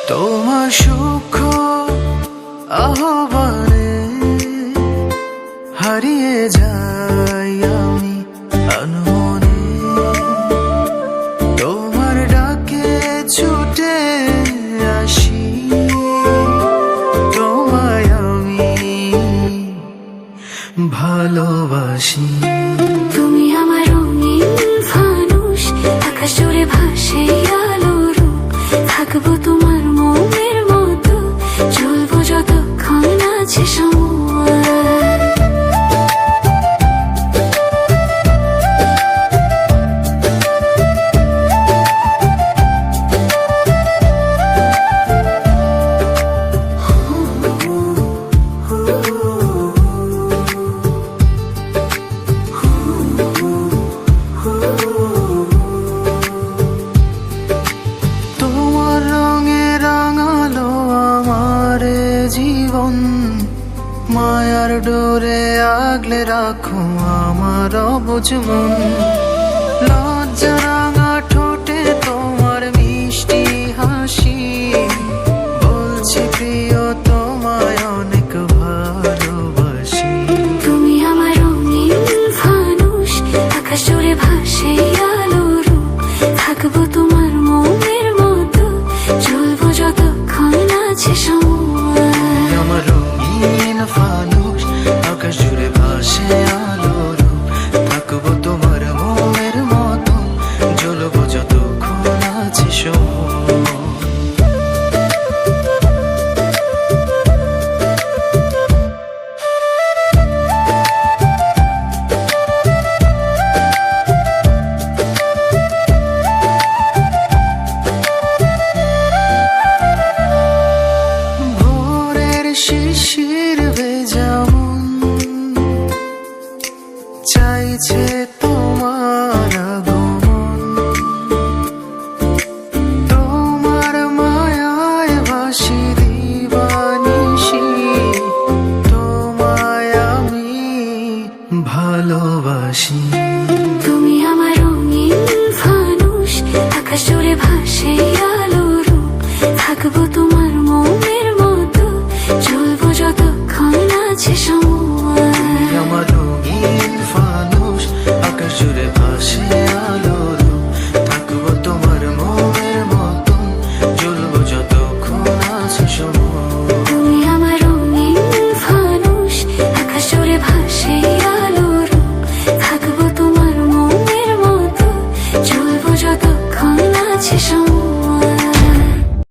তোমার সূক্ষ্ম আহ্বানে হারিয়ে যাই আমি আনমনে, তোমার ডাকে ছুটে আসি, তোমায় আমি ভালোবাসি। তুমি আমার রঙিন ফানুষ, আকাশ জুড়ে ভাসে আলোর রূপ, থাকবো তোমার মনের মতো, চলবো যতক্ষণ আছে সময়। তোমার রঙে রাঙালো আমার জীবন, মায়ার ডোরে আগলে রাখো আমার অবুঝ মন। লজ্জা রাঙা ঠোঁটে তোমার মিষ্টি হাসি, বলছি প্রিয় তোমায় অনেক ভালোবাসি। তুমি আমার রঙিন ফানুষ, আকাশ জুড়ে ভাসে আলোর রূপ, থাকবো তোমার মনের মতো, চলবো যতক্ষণ আছে সময়। আমার রঙিন ফানুষ, আকাশ জুড়ে ভাসে আলোর রূপ, থাকবো তোমার মনের মতো, জ্বলবো যতক্ষণ আছে সময়। শিশির ভেজা মন চাইছে তোমার আগমন, তোমার মায়ায় ভাসি দিবানিশি, তোমায় আমি ভালোবাসি। তুমি আমার রঙিন ফানুষ, আকাশ জুড়ে ভাসে আলো